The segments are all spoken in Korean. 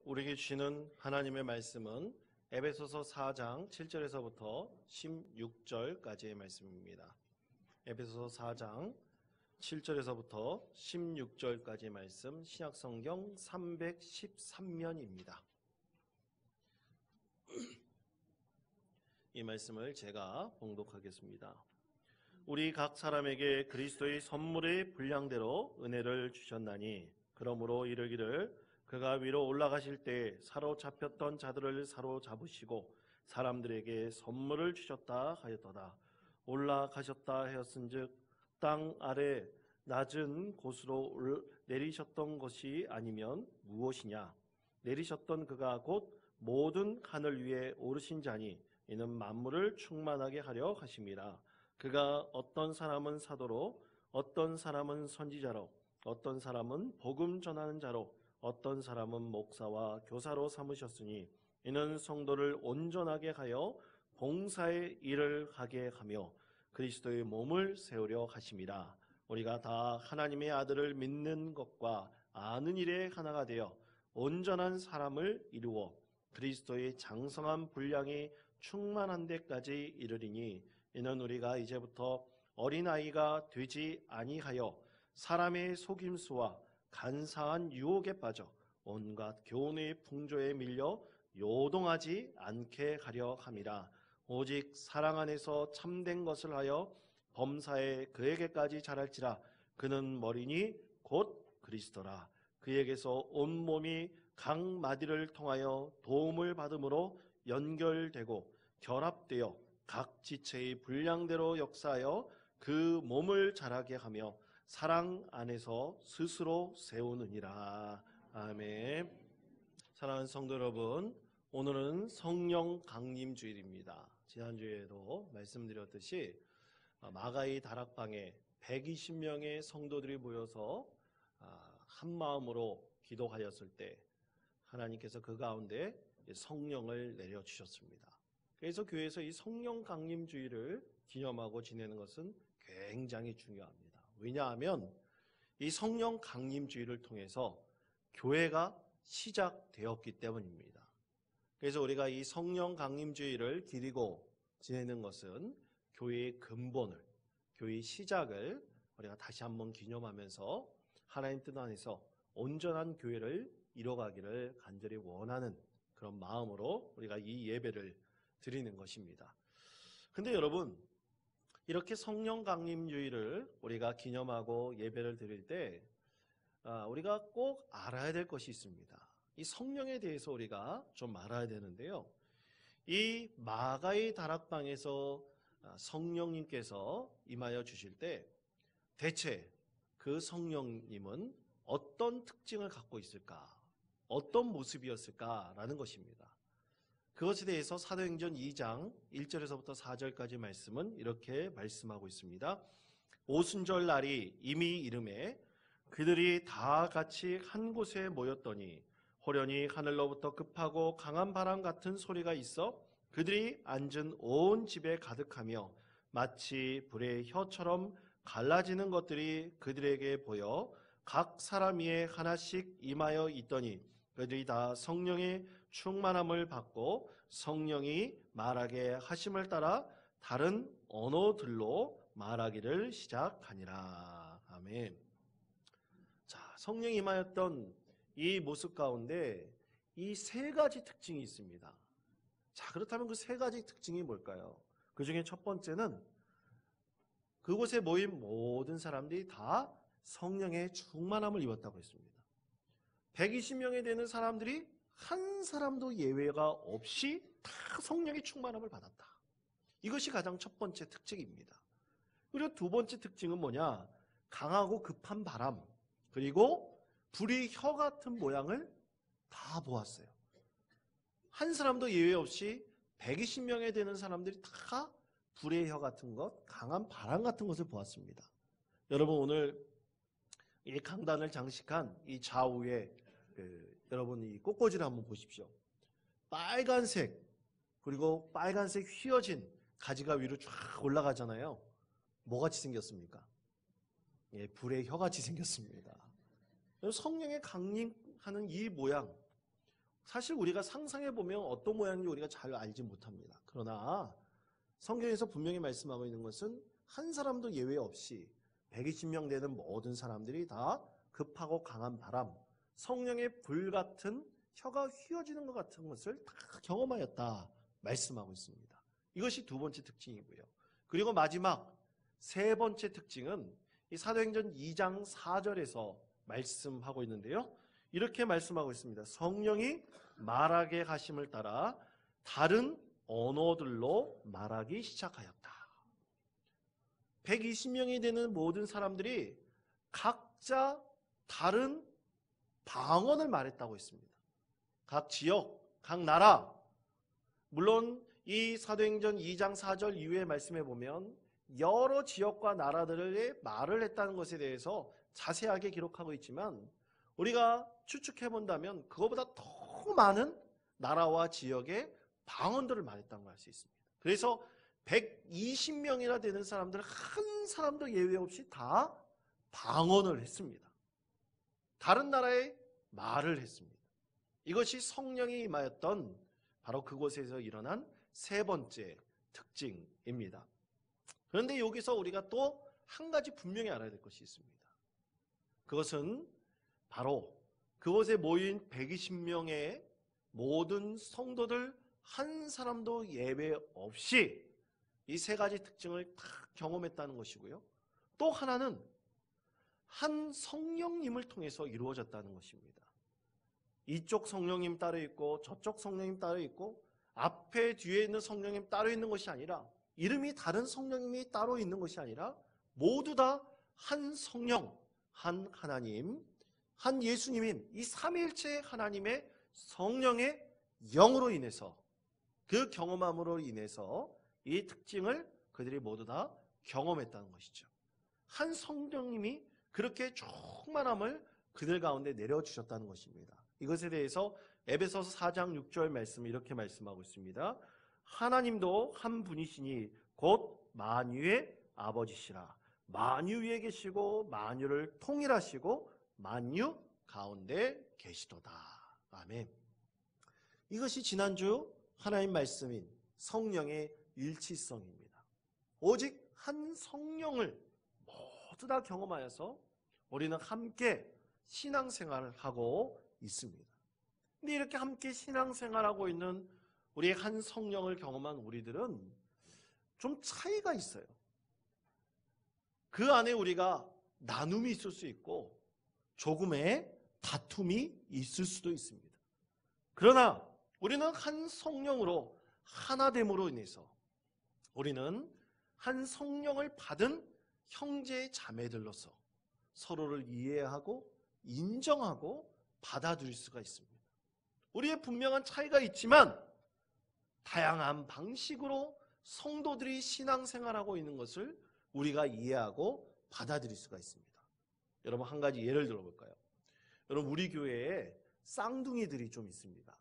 우리에게 주시는 하나님의 말씀은 에베소서 4장 7절에서부터 16절까지의 말씀입니다. 에베소서 4장 7절에서부터 16절까지의 말씀, 신약성경 313면입니다. 이 말씀을 제가 봉독하겠습니다. 우리 각 사람에게 그리스도의 선물의 분량대로 은혜를 주셨나니 그러므로 이르기를 그가 위로 올라가실 때 사로잡혔던 자들을 사로잡으시고 사람들에게 선물을 주셨다 하였도다. 올라가셨다 하였은즉 땅 아래 낮은 곳으로 내리셨던 것이 아니면 무엇이냐? 내리셨던 그가 곧 모든 하늘 위에 오르신 자니 이는 만물을 충만하게 하려 하심이라. 그가 어떤 사람은 사도로, 어떤 사람은 선지자로, 어떤 사람은 복음 전하는 자로, 어떤 사람은 목사와 교사로 삼으셨으니 이는 성도를 온전하게 하여 봉사의 일을 하게 하며 그리스도의 몸을 세우려 하심이라. 우리가 다 하나님의 아들을 믿는 것과 아는 일에 하나가 되어 온전한 사람을 이루어 그리스도의 장성한 분량이 충만한 데까지 이르리니 이는 우리가 이제부터 어린아이가 되지 아니하여 사람의 속임수와 간사한 유혹에 빠져 온갖 교훈의 풍조에 밀려 요동하지 않게 하려 함이라. 오직 사랑 안에서 참된 것을 하여 범사에 그에게까지 자랄지라. 그는 머리니 곧 그리스도라. 그에게서 온 몸이 각 마디를 통하여 도움을 받음으로 연결되고 결합되어 각 지체의 분량대로 역사하여 그 몸을 자라게 하며 사랑 안에서 스스로 세우느니라. 아멘. 사랑하는 성도 여러분, 오늘은 성령 강림 주일입니다. 지난주에도 말씀드렸듯이 마가의 다락방에 120명의 성도들이 모여서 한 마음으로 기도하였을 때 하나님께서 그 가운데 성령을 내려주셨습니다. 그래서 교회에서 이 성령 강림 주일을 기념하고 지내는 것은 굉장히 중요합니다. 왜냐하면 이 성령 강림 주일을 통해서 교회가 시작되었기 때문입니다. 그래서 우리가 이 성령 강림 주일을 기리고 지내는 것은 교회의 근본을, 교회의 시작을 우리가 다시 한번 기념하면서 하나님 뜻 안에서 온전한 교회를 이뤄가기를 간절히 원하는 그런 마음으로 우리가 이 예배를 드리는 것입니다. 근데 여러분, 이렇게 성령 강림 주일을 우리가 기념하고 예배를 드릴 때 우리가 꼭 알아야 될 것이 있습니다. 이 성령에 대해서 우리가 좀 알아야 되는데요. 이 마가의 다락방에서 성령님께서 임하여 주실 때 대체 그 성령님은 어떤 특징을 갖고 있을까? 어떤 모습이었을까라는 것입니다. 그것에 대해서 사도행전 2장 1절에서부터 4절까지 말씀은 이렇게 말씀하고 있습니다. 오순절 날이 이미 이름에 그들이 다 같이 한 곳에 모였더니 호련히 하늘로부터 급하고 강한 바람 같은 소리가 있어 그들이 앉은 온 집에 가득하며 마치 불의 혀처럼 갈라지는 것들이 그들에게 보여 각 사람 위에 하나씩 임하여 있더니 그들이 다 성령의 충만함을 받고 성령이 말하게 하심을 따라 다른 언어들로 말하기를 시작하니라. 아멘. 자, 성령이 임하였던 이 모습 가운데 이 세 가지 특징이 있습니다. 자, 그렇다면 그 세 가지 특징이 뭘까요? 그 중에 첫 번째는 그곳에 모인 모든 사람들이 다 성령의 충만함을 입었다고 했습니다. 120명에 되는 사람들이 한 사람도 예외가 없이 다 성령의 충만함을 받았다. 이것이 가장 첫 번째 특징입니다. 그리고 두 번째 특징은 뭐냐? 강하고 급한 바람, 그리고 불의 혀 같은 모양을 다 보았어요. 한 사람도 예외 없이 120명에 되는 사람들이 다 불의 혀 같은 것, 강한 바람 같은 것을 보았습니다. 여러분, 오늘 이 강단을 장식한 이 좌우에 여러분 이 꽃꽂이를 한번 보십시오. 빨간색, 그리고 빨간색 휘어진 가지가 위로 쫙 올라가잖아요. 뭐같이 생겼습니까? 예, 불의 혀같이 생겼습니다. 성령의 강림하는 이 모양, 사실 우리가 상상해 보면 어떤 모양인지 우리가 잘 알지 못합니다. 그러나 성경에서 분명히 말씀하고 있는 것은 한 사람도 예외 없이 120명 되는 모든 사람들이 다 급하고 강한 바람, 성령의 불 같은 혀가 휘어지는 것 같은 것을 다 경험하였다 말씀하고 있습니다. 이것이 두 번째 특징이고요. 그리고 마지막 세 번째 특징은 이 사도행전 2장 4절에서 말씀하고 있는데요. 이렇게 말씀하고 있습니다. 성령이 말하게 하심을 따라 다른 언어들로 말하기 시작하였다. 120명이 되는 모든 사람들이 각자 다른 방언을 말했다고 했습니다. 각 지역, 각 나라. 물론 이 사도행전 2장 4절 이후의 말씀에 보면 여러 지역과 나라들의 말을 했다는 것에 대해서 자세하게 기록하고 있지만 우리가 추측해 본다면 그거보다 더 많은 나라와 지역의 방언들을 말했다는 걸 알 수 있습니다. 그래서 120명이나 되는 사람들 한 사람도 예외 없이 다 방언을 했습니다. 다른 나라의 말을 했습니다. 이것이 성령이 임하였던 바로 그곳에서 일어난 세 번째 특징입니다. 그런데 여기서 우리가 또 한 가지 분명히 알아야 될 것이 있습니다. 그것은 바로 그곳에 모인 120명의 모든 성도들 한 사람도 예외 없이 이 세 가지 특징을 다 경험했다는 것이고요. 또 하나는 한 성령님을 통해서 이루어졌다는 것입니다. 이쪽 성령님 따로 있고 저쪽 성령님 따로 있고 앞에 뒤에 있는 성령님 따로 있는 것이 아니라 이름이 다른 성령님이 따로 있는 것이 아니라 모두 다 한 성령, 한 하나님, 한 예수님인 이 삼위일체 하나님의 성령의 영으로 인해서 그 경험함으로 인해서 이 특징을 그들이 모두 다 경험했다는 것이죠. 한 성령님이 그렇게 충만함을 그들 가운데 내려주셨다는 것입니다. 이것에 대해서 에베소서 4장 6절 말씀 이렇게 말씀하고 있습니다. 하나님도 한 분이시니 곧 만유의 아버지시라. 만유 위에 계시고 만유를 통일하시고 만유 가운데 계시도다. 아멘. 이것이 지난주 하나님 말씀인 성령의 일치성입니다. 오직 한 성령을 모두 다 경험하여서 우리는 함께 신앙생활을 하고 있습니다. 근데 이렇게 함께 신앙생활하고 있는 우리의 한 성령을 경험한 우리들은 좀 차이가 있어요. 그 안에 우리가 나눔이 있을 수 있고 조금의 다툼이 있을 수도 있습니다. 그러나 우리는 한 성령으로 하나됨으로 인해서 우리는 한 성령을 받은 형제 자매들로서 서로를 이해하고 인정하고 받아들일 수가 있습니다. 우리의 분명한 차이가 있지만 다양한 방식으로 성도들이 신앙생활하고 있는 것을 우리가 이해하고 받아들일 수가 있습니다. 여러분 한 가지 예를 들어볼까요? 여러분 우리 교회에 쌍둥이들이 좀 있습니다.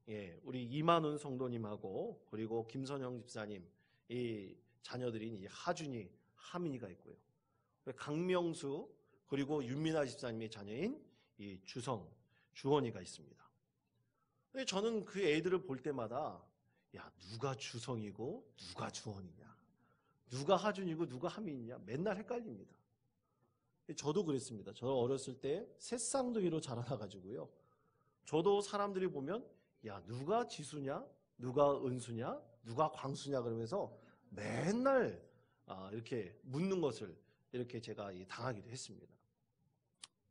예, 우리 이만훈 성도님하고 그리고 김선영 집사님 이 자녀들인 이 하준이, 하민이가 있고요. 강명수 그리고 윤민아 집사님의 자녀인 이 주성, 주원이가 있습니다. 근데 저는 그 애들을 볼 때마다 야 누가 주성이고 누가 주원이냐, 누가 하준이고 누가 하민이냐 맨날 헷갈립니다. 저도 그랬습니다. 저 어렸을 때 새 쌍둥이로 자라나가지고요. 저도 사람들이 보면 야 누가 지수냐, 누가 은수냐, 누가 광수냐 그러면서 맨날 이렇게 묻는 것을 이렇게 제가 당하기도 했습니다.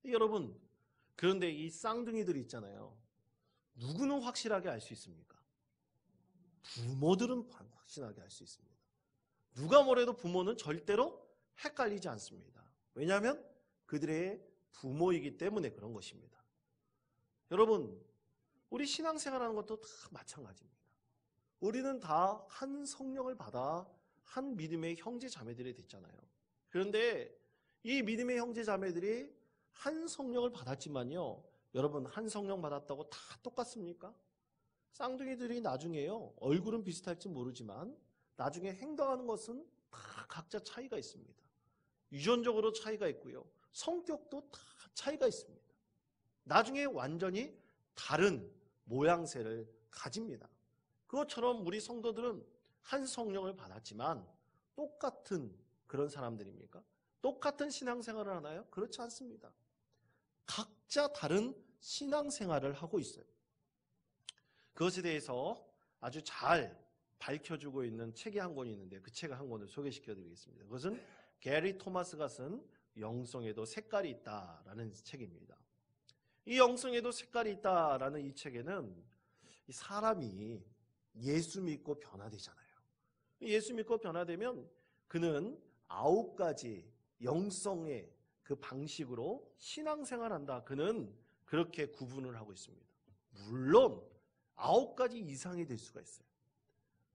여러분 그런데 이 쌍둥이들이 있잖아요. 누구는 확실하게 알 수 있습니까? 부모들은 확실하게 알 수 있습니다. 누가 뭐래도 부모는 절대로 헷갈리지 않습니다. 왜냐하면 그들의 부모이기 때문에 그런 것입니다. 여러분 우리 신앙생활하는 것도 다 마찬가지입니다. 우리는 다 한 성령을 받아 한 믿음의 형제 자매들이 됐잖아요. 그런데 이 믿음의 형제 자매들이 한 성령을 받았지만요. 여러분 한 성령 받았다고 다 똑같습니까? 쌍둥이들이 나중에요. 얼굴은 비슷할지 모르지만 나중에 행동하는 것은 다 각자 차이가 있습니다. 유전적으로 차이가 있고요. 성격도 다 차이가 있습니다. 나중에 완전히 다른 모양새를 가집니다. 그것처럼 우리 성도들은 한 성령을 받았지만 똑같은 그런 사람들입니까? 똑같은 신앙생활을 하나요? 그렇지 않습니다. 각자 다른 신앙생활을 하고 있어요. 그것에 대해서 아주 잘 밝혀주고 있는 책이 한 권이 있는데 그 책 한 권을 소개시켜드리겠습니다. 그것은 게리 토마스가 쓴 영성에도 색깔이 있다라는 책입니다. 이 영성에도 색깔이 있다라는 이 책에는 사람이 예수 믿고 변화되잖아요. 예수 믿고 변화되면 그는 9가지 영성의 그 방식으로 신앙생활한다. 그는 그렇게 구분을 하고 있습니다. 물론 9가지 이상이 될 수가 있어요.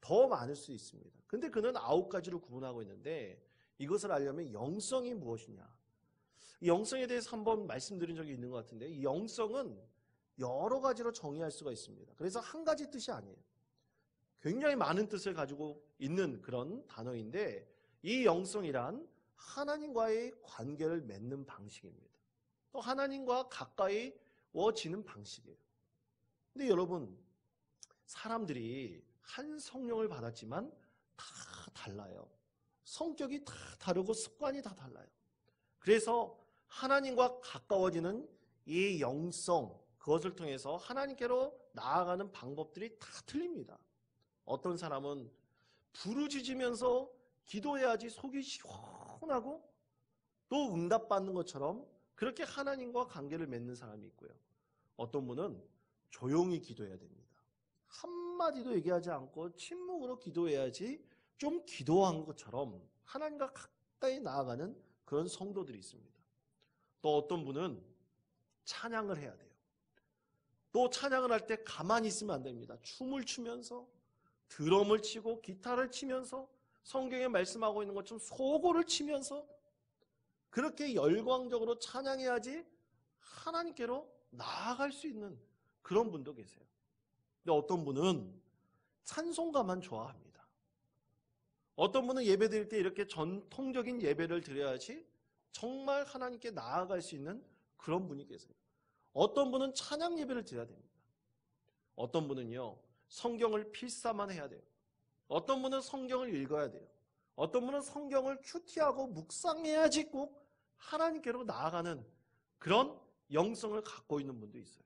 더 많을 수 있습니다. 근데 그는 9가지로 구분하고 있는데 이것을 알려면 영성이 무엇이냐? 이 영성에 대해서 한번 말씀드린 적이 있는 것 같은데 이 영성은 여러 가지로 정의할 수가 있습니다. 그래서 한 가지 뜻이 아니에요. 굉장히 많은 뜻을 가지고 있는 그런 단어인데 이 영성이란 하나님과의 관계를 맺는 방식입니다. 또 하나님과 가까이워지는 방식이에요. 근데 여러분, 사람들이 한 성령을 받았지만 다 달라요. 성격이 다 다르고 습관이 다 달라요. 그래서 하나님과 가까워지는 이 영성, 그것을 통해서 하나님께로 나아가는 방법들이 다 틀립니다. 어떤 사람은 부르짖으면서 기도해야지 속이 시원하고 또 응답받는 것처럼 그렇게 하나님과 관계를 맺는 사람이 있고요. 어떤 분은 조용히 기도해야 됩니다. 한마디도 얘기하지 않고 침묵으로 기도해야지 좀 기도한 것처럼 하나님과 가까이 나아가는 그런 성도들이 있습니다. 또 어떤 분은 찬양을 해야 돼요. 또 찬양을 할 때 가만히 있으면 안 됩니다. 춤을 추면서 드럼을 치고 기타를 치면서 성경에 말씀하고 있는 것처럼 소고를 치면서 그렇게 열광적으로 찬양해야지 하나님께로 나아갈 수 있는 그런 분도 계세요. 근데 어떤 분은 찬송가만 좋아합니다. 어떤 분은 예배 드릴 때 이렇게 전통적인 예배를 드려야지 정말 하나님께 나아갈 수 있는 그런 분이 계세요. 어떤 분은 찬양 예배를 드려야 됩니다. 어떤 분은요, 성경을 필사만 해야 돼요. 어떤 분은 성경을 읽어야 돼요. 어떤 분은 성경을 큐티하고 묵상해야지 꼭 하나님께로 나아가는 그런 영성을 갖고 있는 분도 있어요.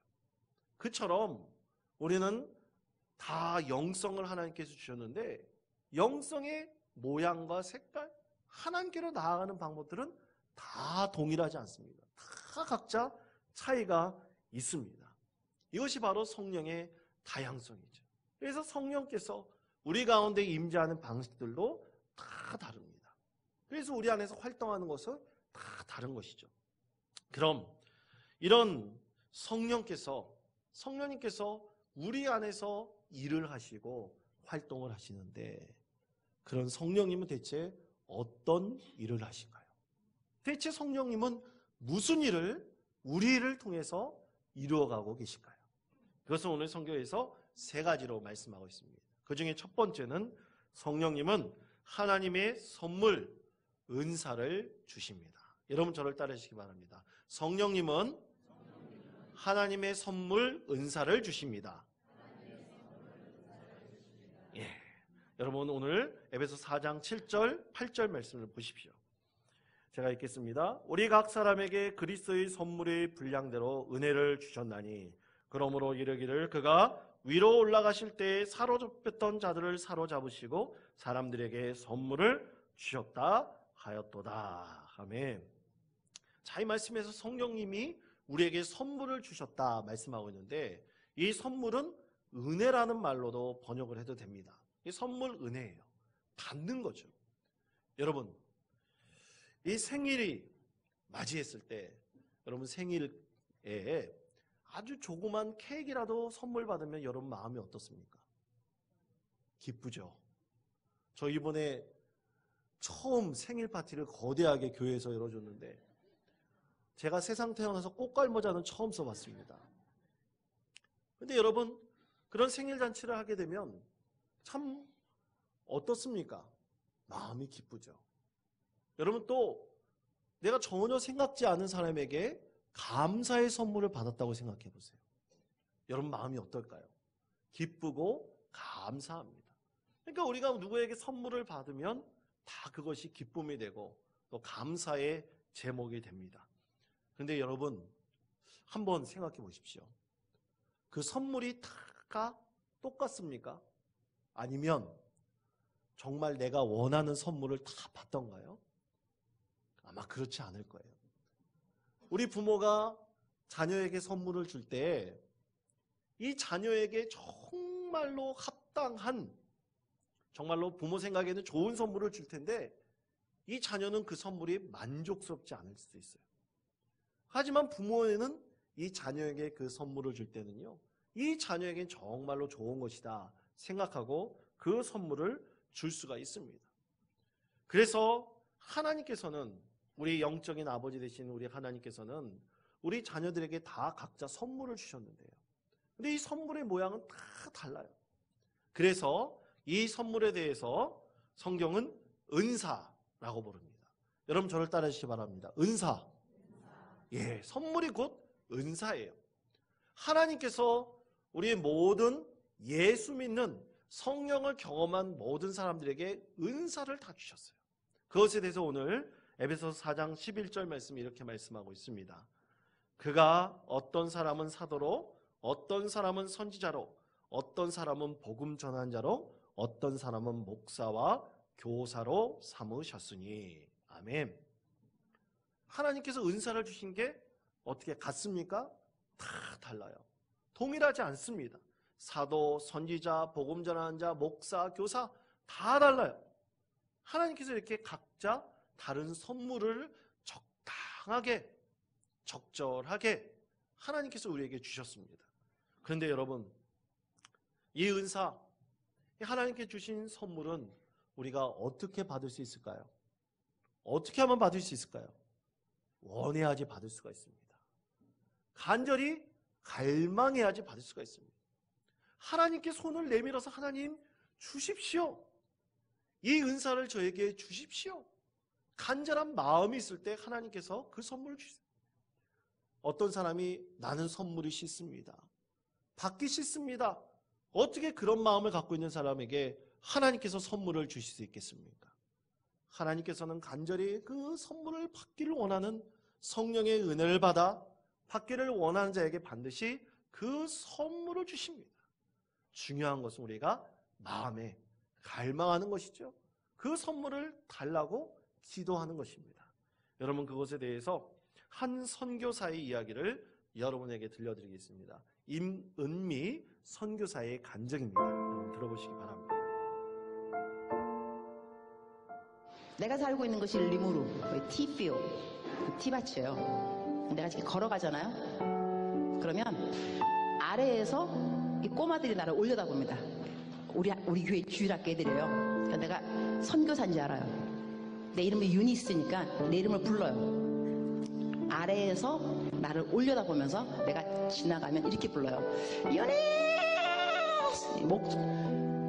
그처럼 우리는 다 영성을 하나님께서 주셨는데 영성의 모양과 색깔, 하나님께로 나아가는 방법들은 다 동일하지 않습니다. 다 각자 차이가 있습니다. 이것이 바로 성령의 다양성이죠. 그래서 성령께서 우리 가운데 임재하는 방식들도 다 다릅니다. 그래서 우리 안에서 활동하는 것은 다 다른 것이죠. 그럼 이런 성령님께서 우리 안에서 일을 하시고 활동을 하시는데 그런 성령님은 대체 어떤 일을 하실까요? 대체 성령님은 무슨 일을 우리를 통해서 이루어가고 계실까요? 그것은 오늘 성경에서 3가지로 말씀하고 있습니다. 그 중에 첫 번째는 성령님은 하나님의 선물, 은사를 주십니다. 여러분 저를 따르시기 바랍니다. 성령님은 하나님의 선물, 은사를 주십니다. 예. 여러분 오늘 에베소 4장 7절, 8절 말씀을 보십시오. 제가 읽겠습니다. 우리 각 사람에게 그리스도의 선물의 분량대로 은혜를 주셨나니 그러므로 이르기를 그가 위로 올라가실 때 사로잡혔던 자들을 사로잡으시고 사람들에게 선물을 주셨다 하였도다. 아멘. 자, 이 말씀에서 성령님이 우리에게 선물을 주셨다 말씀하고 있는데 이 선물은 은혜라는 말로도 번역을 해도 됩니다. 이 선물 은혜예요. 받는 거죠. 여러분 이 생일이 맞이했을 때 여러분 생일에 아주 조그만 케이크라도 선물 받으면 여러분 마음이 어떻습니까? 기쁘죠. 저 이번에 처음 생일 파티를 거대하게 교회에서 열어줬는데 제가 세상 태어나서 꽃갈모자는 처음 써봤습니다. 근데 여러분 그런 생일 잔치를 하게 되면 참 어떻습니까? 마음이 기쁘죠. 여러분 또 내가 전혀 생각지 않은 사람에게 감사의 선물을 받았다고 생각해 보세요. 여러분 마음이 어떨까요? 기쁘고 감사합니다. 그러니까 우리가 누구에게 선물을 받으면 다 그것이 기쁨이 되고 또 감사의 제목이 됩니다. 그런데 여러분 한번 생각해 보십시오. 그 선물이 다 똑같습니까? 아니면 정말 내가 원하는 선물을 다 받던가요? 아마 그렇지 않을 거예요. 우리 부모가 자녀에게 선물을 줄 때 이 자녀에게 정말로 합당한, 정말로 부모 생각에는 좋은 선물을 줄 텐데 이 자녀는 그 선물이 만족스럽지 않을 수도 있어요. 하지만 부모는 이 자녀에게 그 선물을 줄 때는요, 이 자녀에겐 정말로 좋은 것이다 생각하고 그 선물을 줄 수가 있습니다. 그래서 하나님께서는, 우리 영적인 아버지 되신 우리 하나님께서는 우리 자녀들에게 다 각자 선물을 주셨는데요. 근데 이 선물의 모양은 다 달라요. 그래서 이 선물에 대해서 성경은 은사라고 부릅니다. 여러분 저를 따라 주시기 바랍니다. 은사. 예, 선물이 곧 은사예요. 하나님께서 우리의 모든 예수 믿는 성령을 경험한 모든 사람들에게 은사를 다 주셨어요. 그것에 대해서 오늘 에베소서 4장 11절 말씀이 이렇게 말씀하고 있습니다. 그가 어떤 사람은 사도로, 어떤 사람은 선지자로, 어떤 사람은 복음 전환자로, 어떤 사람은 목사와 교사로 삼으셨으니. 아멘. 하나님께서 은사를 주신 게 어떻게 같습니까? 다 달라요. 동일하지 않습니다. 사도, 선지자, 복음 전환자, 목사, 교사 다 달라요. 하나님께서 이렇게 각자 다른 선물을 적당하게, 적절하게 하나님께서 우리에게 주셨습니다. 그런데 여러분, 이 은사, 하나님께 주신 선물은 우리가 어떻게 받을 수 있을까요? 어떻게 하면 받을 수 있을까요? 원해야지 받을 수가 있습니다. 간절히 갈망해야지 받을 수가 있습니다. 하나님께 손을 내밀어서 하나님 주십시오. 이 은사를 저에게 주십시오. 간절한 마음이 있을 때 하나님께서 그 선물을 주세요. 어떤 사람이 나는 선물이 싫습니다. 받기 싫습니다. 어떻게 그런 마음을 갖고 있는 사람에게 하나님께서 선물을 주실 수 있겠습니까? 하나님께서는 간절히 그 선물을 받기를 원하는, 성령의 은혜를 받아 받기를 원하는 자에게 반드시 그 선물을 주십니다. 중요한 것은 우리가 마음에 갈망하는 것이죠. 그 선물을 달라고 기도하는 것입니다. 여러분, 그것에 대해서 한 선교사의 이야기를 여러분에게 들려드리겠습니다. 임은미 선교사의 간증입니다. 여러분 들어보시기 바랍니다. 내가 살고 있는 것이 리무르, 티필, 티밭이에요. 내가 지금 걸어가잖아요. 그러면 아래에서 이 꼬마들이 나를 올려다 봅니다. 우리 교회 주일학교 애들이에요. 그러니까 내가 선교사인 줄 알아요. 내 이름이 유니스니까 내 이름을 불러요. 아래에서 나를 올려다 보면서 내가 지나가면 이렇게 불러요. 유니스!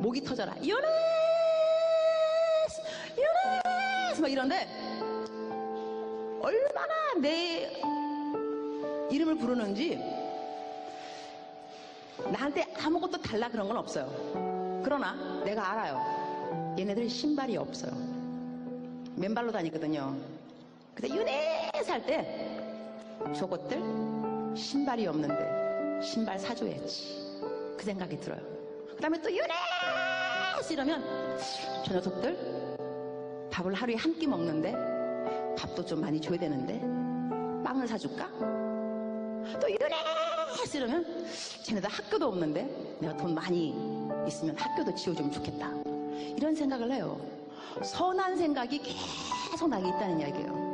목이 터져라. 유니스! 유니스! 막 이런데 얼마나 내 이름을 부르는지 나한테 아무것도 달라 그런 건 없어요. 그러나 내가 알아요. 얘네들 신발이 없어요. 맨발로 다니거든요. 근데 유니스 할 때 저것들 신발이 없는데 신발 사줘야지, 그 생각이 들어요. 그 다음에 또 유니스 이러면 저 녀석들 밥을 하루에 한 끼 먹는데 밥도 좀 많이 줘야 되는데 빵을 사줄까? 또 유니스 이러면 쟤네들 학교도 없는데 내가 돈 많이 있으면 학교도 지어주면 좋겠다, 이런 생각을 해요. 선한 생각이 계속 나게 있다는 이야기예요.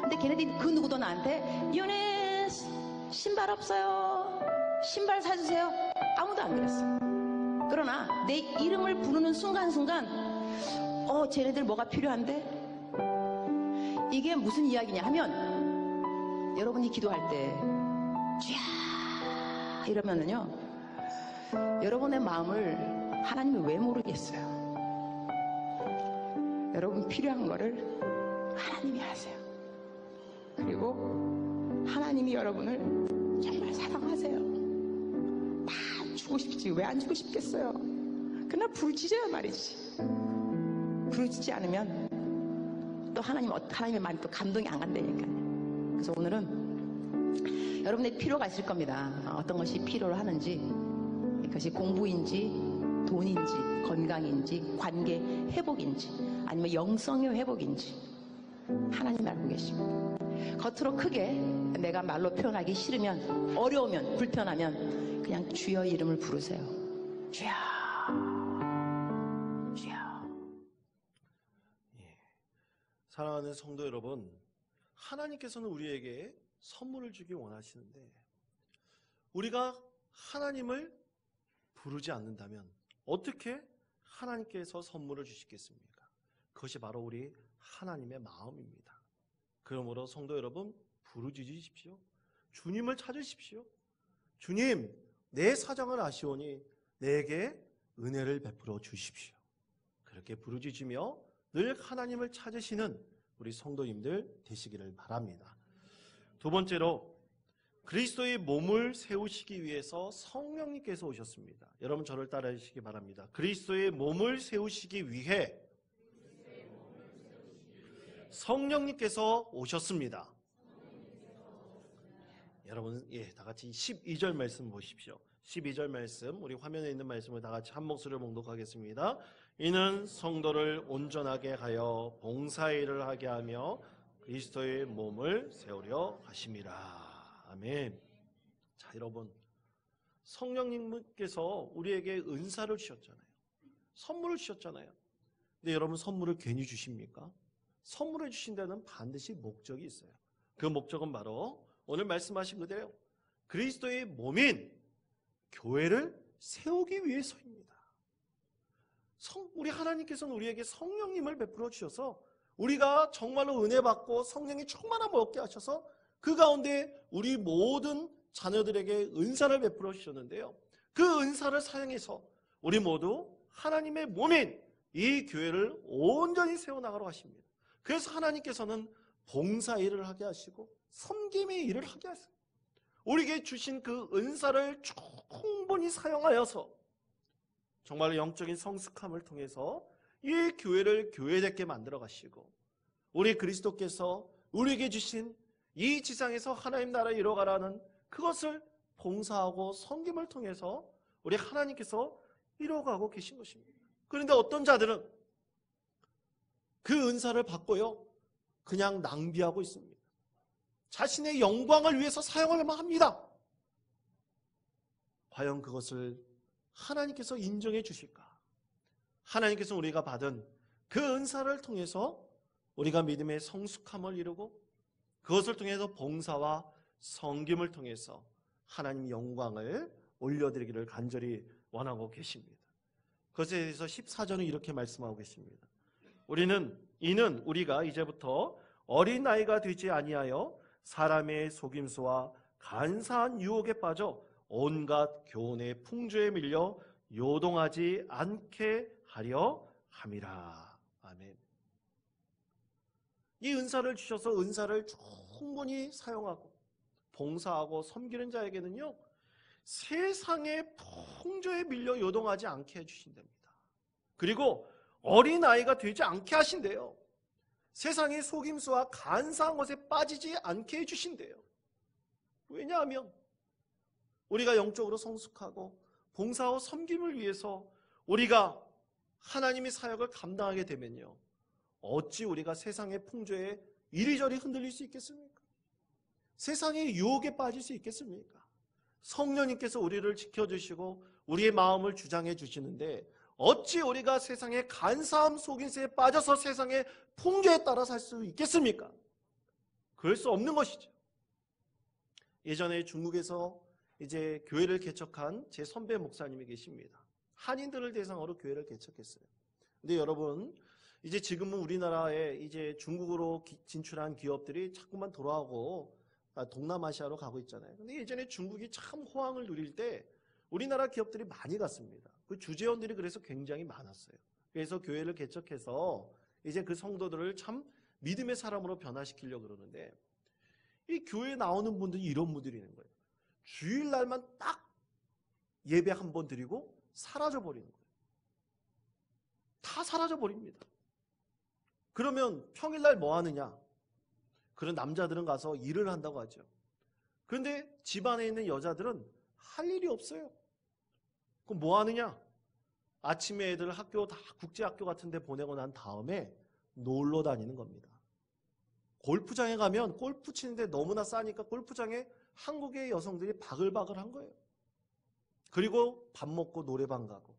근데 걔네들이 그 누구도 나한테 유니스 신발 없어요, 신발 사주세요, 아무도 안 그랬어. 그러나 내 이름을 부르는 순간순간 쟤네들 뭐가 필요한데? 이게 무슨 이야기냐 하면, 여러분이 기도할 때 쫙 이러면은요, 여러분의 마음을 하나님이 왜 모르겠어요. 여러분 필요한 거를 하나님이 아세요. 그리고 하나님이 여러분을 정말 사랑하세요. 주고 싶지. 왜 안 주고 싶겠어요? 그러나 부르짖어야 말이지. 부르짖지 않으면 또 하나님의 말이 또 감동이 안 간다니까. 그래서 오늘은 여러분의 필요가 있을 겁니다. 어떤 것이 필요로 하는지, 그것이 공부인지, 돈인지, 건강인지, 관계 회복인지, 아니면 영성의 회복인지 하나님 알고 계십니다. 겉으로 크게 내가 말로 표현하기 싫으면, 어려우면, 불편하면 그냥 주여 이름을 부르세요. 주여, 주여. 사랑하는 성도 여러분, 하나님께서는 우리에게 선물을 주기 원하시는데 우리가 하나님을 부르지 않는다면 어떻게 하나님께서 선물을 주시겠습니까? 그것이 바로 우리 하나님의 마음입니다. 그러므로 성도 여러분, 부르짖으십시오. 주님을 찾으십시오. 주님, 내 사정을 아시오니 내게 은혜를 베풀어 주십시오. 그렇게 부르짖으며 늘 하나님을 찾으시는 우리 성도님들 되시기를 바랍니다. 두 번째로, 그리스도의 몸을 세우시기 위해서 성령님께서 오셨습니다. 여러분 저를 따라 주시기 바랍니다. 그리스도의 몸을 세우시기 위해 성령님께서 오셨습니다. 여러분, 다 같이 12절 말씀 보십시오. 12절 말씀, 우리 화면에 있는 말씀을 다 같이 한 목소리로 봉독하겠습니다. 이는 성도를 온전하게 하여 봉사일을 하게 하며 그리스도의 몸을 세우려 하심이라. 아멘. 자, 여러분, 성령님께서 우리에게 은사를 주셨잖아요. 선물을 주셨잖아요. 근데 여러분, 선물을 괜히 주십니까? 선물을 주신 데는 반드시 목적이 있어요. 그 목적은 바로 오늘 말씀하신 그대로 그리스도의 몸인 교회를 세우기 위해서입니다. 우리 하나님께서는 우리에게 성령님을 베풀어 주셔서 우리가 정말로 은혜 받고 성령이 충만함을 얻게 하셔서 그 가운데 우리 모든 자녀들에게 은사를 베풀어 주셨는데요. 그 은사를 사용해서 우리 모두 하나님의 몸인 이 교회를 온전히 세워나가러 하십니다. 그래서 하나님께서는 봉사일을 하게 하시고 섬김의 일을 하게 하세요. 우리에게 주신 그 은사를 충분히 사용하여서 정말 영적인 성숙함을 통해서 이 교회를 교회답게 만들어 가시고 우리 그리스도께서 우리에게 주신 이 지상에서 하나님 나라를 이뤄가라는 그것을 봉사하고 섬김을 통해서 우리 하나님께서 이뤄가고 계신 것입니다. 그런데 어떤 자들은 그 은사를 받고요 그냥 낭비하고 있습니다. 자신의 영광을 위해서 사용하려만 합니다. 과연 그것을 하나님께서 인정해 주실까? 하나님께서 우리가 받은 그 은사를 통해서 우리가 믿음의 성숙함을 이루고 그것을 통해서 봉사와 섬김을 통해서 하나님 영광을 올려드리기를 간절히 원하고 계십니다. 그것에 대해서 14절은 이렇게 말씀하고 계십니다. 이는 우리가 이제부터 어린아이가 되지 아니하여 사람의 속임수와 간사한 유혹에 빠져 온갖 교훈의 풍조에 밀려 요동하지 않게 하려 함이라. 아멘. 이 은사를 주셔서 은사를 충분히 사용하고 봉사하고 섬기는 자에게는요 세상의 풍조에 밀려 요동하지 않게 해주신답니다. 그리고 어린아이가 되지 않게 하신대요. 세상의 속임수와 간사한 것에 빠지지 않게 해주신대요. 왜냐하면 우리가 영적으로 성숙하고 봉사와 섬김을 위해서 우리가 하나님의 사역을 감당하게 되면요 어찌 우리가 세상의 풍조에 이리저리 흔들릴 수 있겠습니까? 세상의 유혹에 빠질 수 있겠습니까? 성령님께서 우리를 지켜주시고 우리의 마음을 주장해 주시는데 어찌 우리가 세상의 간사함 속임수에 빠져서 세상의 풍조에 따라 살 수 있겠습니까? 그럴 수 없는 것이죠. 예전에 중국에서 이제 교회를 개척한 제 선배 목사님이 계십니다. 한인들을 대상으로 교회를 개척했어요. 근데 여러분, 이제 지금은 우리나라에 이제 중국으로 진출한 기업들이 자꾸만 돌아오고 동남아시아로 가고 있잖아요. 근데 예전에 중국이 참 호황을 누릴 때 우리나라 기업들이 많이 갔습니다. 그 주재원들이 그래서 굉장히 많았어요. 그래서 교회를 개척해서 이제 그 성도들을 참 믿음의 사람으로 변화시키려고 그러는데 이 교회에 나오는 분들이 이런 분들이 있는 거예요. 주일날만 딱 예배 한 번 드리고 사라져 버리는 거예요. 다 사라져 버립니다. 그러면 평일날 뭐 하느냐? 그런 남자들은 가서 일을 한다고 하죠. 그런데 집안에 있는 여자들은 할 일이 없어요. 그럼 뭐 하느냐? 아침에 애들 학교 다 국제학교 같은 데 보내고 난 다음에 놀러 다니는 겁니다. 골프장에 가면 골프 치는데 너무나 싸니까 골프장에 한국의 여성들이 바글바글한 거예요. 그리고 밥 먹고 노래방 가고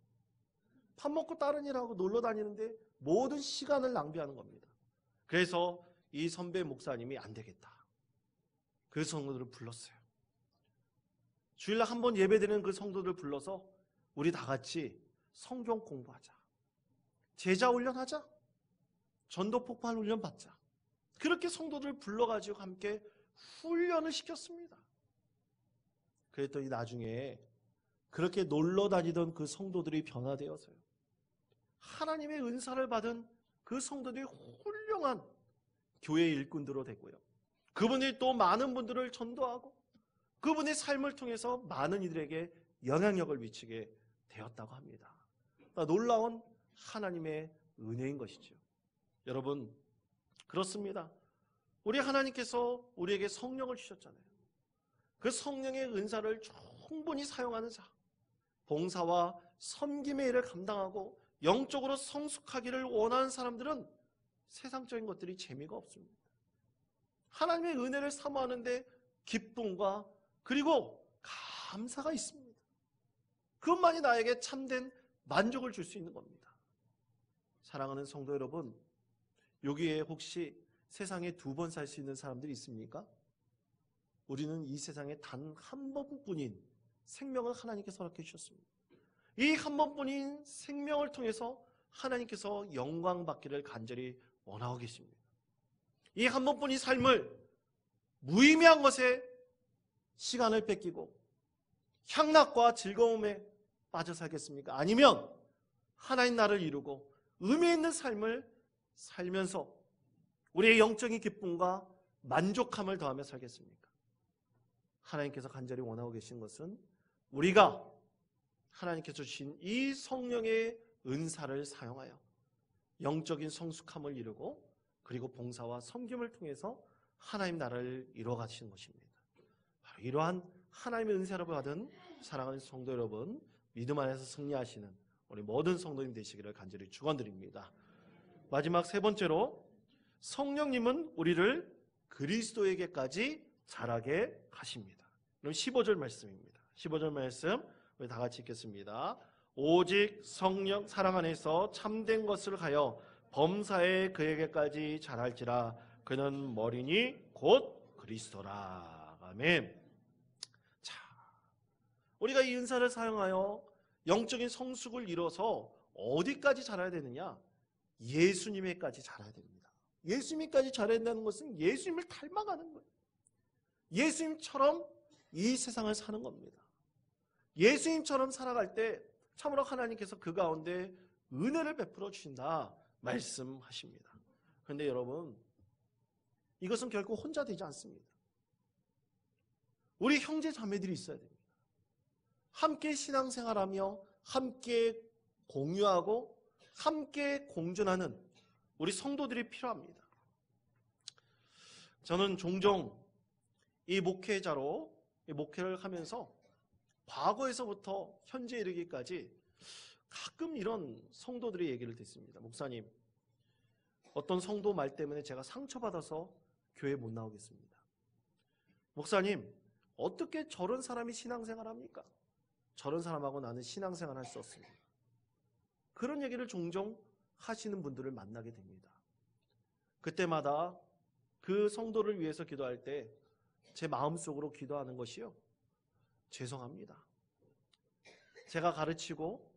밥 먹고 다른 일하고 놀러 다니는데 모든 시간을 낭비하는 겁니다. 그래서 이 선배 목사님이 안 되겠다. 그 성도들을 불렀어요. 주일날 한 번 예배드리는 그 성도들을 불러서 우리 다 같이 성경 공부하자. 제자 훈련하자. 전도 폭발 훈련 받자. 그렇게 성도들을 불러가지고 함께 훈련을 시켰습니다. 그랬더니 나중에 그렇게 놀러 다니던 그 성도들이 변화되어서요. 하나님의 은사를 받은 그 성도들이 훌륭한 교회 일꾼들로 됐고요. 그분이 또 많은 분들을 전도하고 그분의 삶을 통해서 많은 이들에게 영향력을 미치게 되었다고 합니다. 놀라운 하나님의 은혜인 것이죠. 여러분, 그렇습니다. 우리 하나님께서 우리에게 성령을 주셨잖아요. 그 성령의 은사를 충분히 사용하는 자, 봉사와 섬김의 일을 감당하고 영적으로 성숙하기를 원하는 사람들은 세상적인 것들이 재미가 없습니다. 하나님의 은혜를 사모하는데 기쁨과 그리고 감사가 있습니다. 그것만이 나에게 참된 만족을 줄 수 있는 겁니다. 사랑하는 성도 여러분, 여기에 혹시 세상에 두 번 살 수 있는 사람들이 있습니까? 우리는 이 세상에 단 한 번뿐인 생명을 하나님께서 허락해 주셨습니다. 이 한 번뿐인 생명을 통해서 하나님께서 영광 받기를 간절히 원하고 계십니다. 이 한 번뿐인 삶을 무의미한 것에 시간을 뺏기고 향락과 즐거움에 빠져 살겠습니까? 아니면 하나님 나를 이루고 의미 있는 삶을 살면서 우리의 영적인 기쁨과 만족함을 더하며 살겠습니까? 하나님께서 간절히 원하고 계신 것은 우리가 하나님께서 주신 이 성령의 은사를 사용하여 영적인 성숙함을 이루고 그리고 봉사와 섬김을 통해서 하나님 나라를 이루어 가시는 것입니다. 바로 이러한 하나님의 은사를 받은 사랑하는 성도 여러분, 믿음 안에서 승리하시는 우리 모든 성도님 되시기를 간절히 축원드립니다. 마지막 세 번째로, 성령님은 우리를 그리스도에게까지 자라게 하십니다. 그럼 15절 말씀입니다. 15절 말씀 우리 다 같이 읽겠습니다. 오직 성령 사랑 안에서 참된 것을 가여 범사에 그에게까지 자랄지라. 그는 머리니 곧 그리스도라. 아멘. 자, 우리가 이 은사를 사용하여 영적인 성숙을 이뤄서 어디까지 자라야 되느냐? 예수님에까지 자라야 됩니다. 예수님까지 자라야 된다는 것은 예수님을 닮아가는 거예요. 예수님처럼 이 세상을 사는 겁니다. 예수님처럼 살아갈 때 참으로 하나님께서 그 가운데 은혜를 베풀어 주신다 말씀하십니다. 그런데 여러분, 이것은 결코 혼자 되지 않습니다. 우리 형제 자매들이 있어야 됩니다. 함께 신앙생활하며 함께 공유하고 함께 공존하는 우리 성도들이 필요합니다. 저는 종종 이 목회자로 목회를 하면서 과거에서부터 현재 이르기까지 가끔 이런 성도들의 얘기를 듣습니다. 목사님, 어떤 성도 말 때문에 제가 상처받아서 교회 못 나오겠습니다. 목사님, 어떻게 저런 사람이 신앙생활합니까? 저런 사람하고 나는 신앙생활 할 수 없습니다. 그런 얘기를 종종 하시는 분들을 만나게 됩니다. 그때마다 그 성도를 위해서 기도할 때 제 마음속으로 기도하는 것이요, 죄송합니다. 제가 가르치고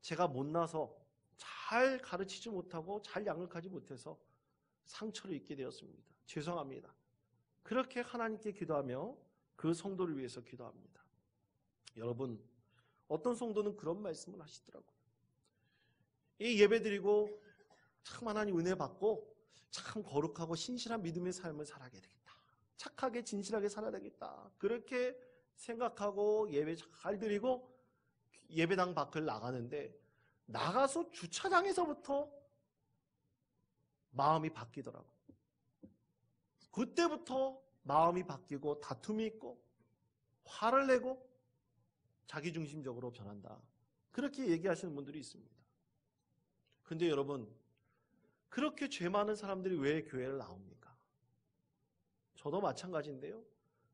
제가 못나서 잘 가르치지 못하고 잘 양육하지 못해서 상처를 입게 되었습니다. 죄송합니다. 그렇게 하나님께 기도하며 그 성도를 위해서 기도합니다. 여러분, 어떤 성도는 그런 말씀을 하시더라고요. 이 예배드리고 참 하나님 은혜 받고 참 거룩하고 신실한 믿음의 삶을 살아야 되겠다. 착하게 진실하게 살아야 되겠다. 그렇게 생각하고 예배 잘 드리고 예배당 밖을 나가는데 나가서 주차장에서부터 마음이 바뀌더라고. 그때부터 마음이 바뀌고 다툼이 있고 화를 내고 자기중심적으로 변한다. 그렇게 얘기하시는 분들이 있습니다. 근데 여러분, 그렇게 죄 많은 사람들이 왜 교회를 나옵니까? 저도 마찬가지인데요.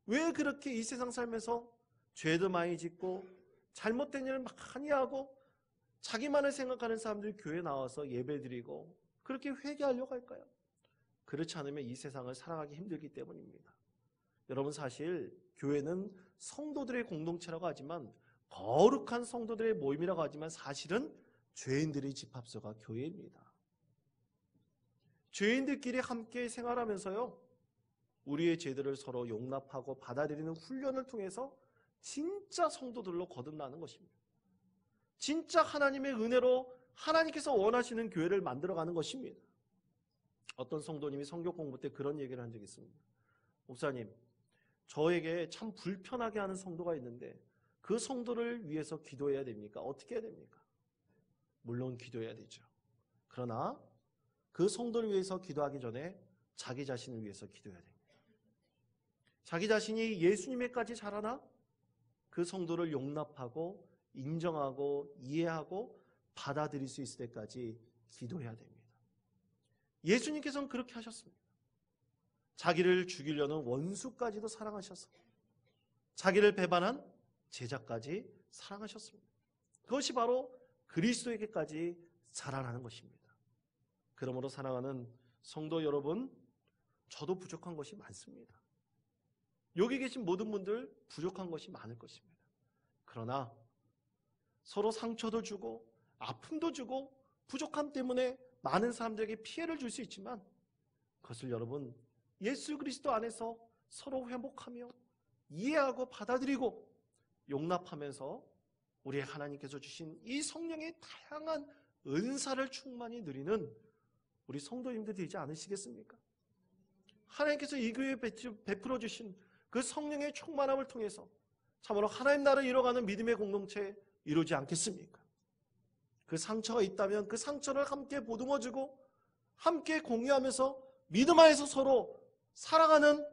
왜 그렇게 이 세상 살면서 죄도 많이 짓고 잘못된 일을 많이 하고 자기만을 생각하는 사람들이 교회에 나와서 예배드리고 그렇게 회개하려고 할까요? 그렇지 않으면 이 세상을 살아가기 힘들기 때문입니다. 여러분, 사실 교회는 성도들의 공동체라고 하지만 거룩한 성도들의 모임이라고 하지만 사실은 죄인들의 집합소가 교회입니다. 죄인들끼리 함께 생활하면서요, 우리의 죄들을 서로 용납하고 받아들이는 훈련을 통해서 진짜 성도들로 거듭나는 것입니다. 진짜 하나님의 은혜로 하나님께서 원하시는 교회를 만들어가는 것입니다. 어떤 성도님이 성경 공부 때 그런 얘기를 한 적이 있습니다. 목사님, 저에게 참 불편하게 하는 성도가 있는데 그 성도를 위해서 기도해야 됩니까? 어떻게 해야 됩니까? 물론 기도해야 되죠. 그러나 그 성도를 위해서 기도하기 전에 자기 자신을 위해서 기도해야 됩니다. 자기 자신이 예수님에까지 자라나 그 성도를 용납하고 인정하고 이해하고 받아들일 수 있을 때까지 기도해야 됩니다. 예수님께서는 그렇게 하셨습니다. 자기를 죽이려는 원수까지도 사랑하셔서 자기를 배반한 제자까지 사랑하셨습니다. 그것이 바로 그리스도에게까지 자라나는 것입니다. 그러므로 사랑하는 성도 여러분, 저도 부족한 것이 많습니다. 여기 계신 모든 분들 부족한 것이 많을 것입니다. 그러나 서로 상처도 주고 아픔도 주고 부족함 때문에 많은 사람들에게 피해를 줄 수 있지만 그것을 여러분 예수 그리스도 안에서 서로 회복하며 이해하고 받아들이고 용납하면서 우리 하나님께서 주신 이 성령의 다양한 은사를 충만히 누리는 우리 성도님들 되지 않으시겠습니까? 하나님께서 이 교회에 베풀어 주신 그 성령의 충만함을 통해서 참으로 하나님 나라를 이뤄가는 믿음의 공동체 이루지 않겠습니까? 그 상처가 있다면 그 상처를 함께 보듬어주고 함께 공유하면서 믿음 안에서 서로 살아가는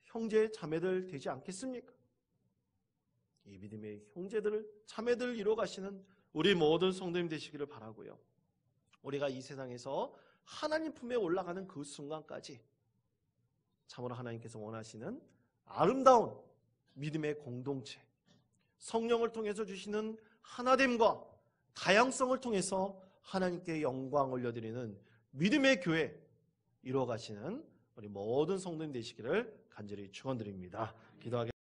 형제 자매들 되지 않겠습니까? 이 믿음의 형제들을 자매들을 이루어가시는 우리 모든 성도님 되시기를 바라고요. 우리가 이 세상에서 하나님 품에 올라가는 그 순간까지 참으로 하나님께서 원하시는 아름다운 믿음의 공동체, 성령을 통해서 주시는 하나됨과 다양성을 통해서 하나님께 영광 올려드리는 믿음의 교회 이루어가시는 우리 모든 성도님 되시기를 간절히 축원드립니다. 기도하겠습니다.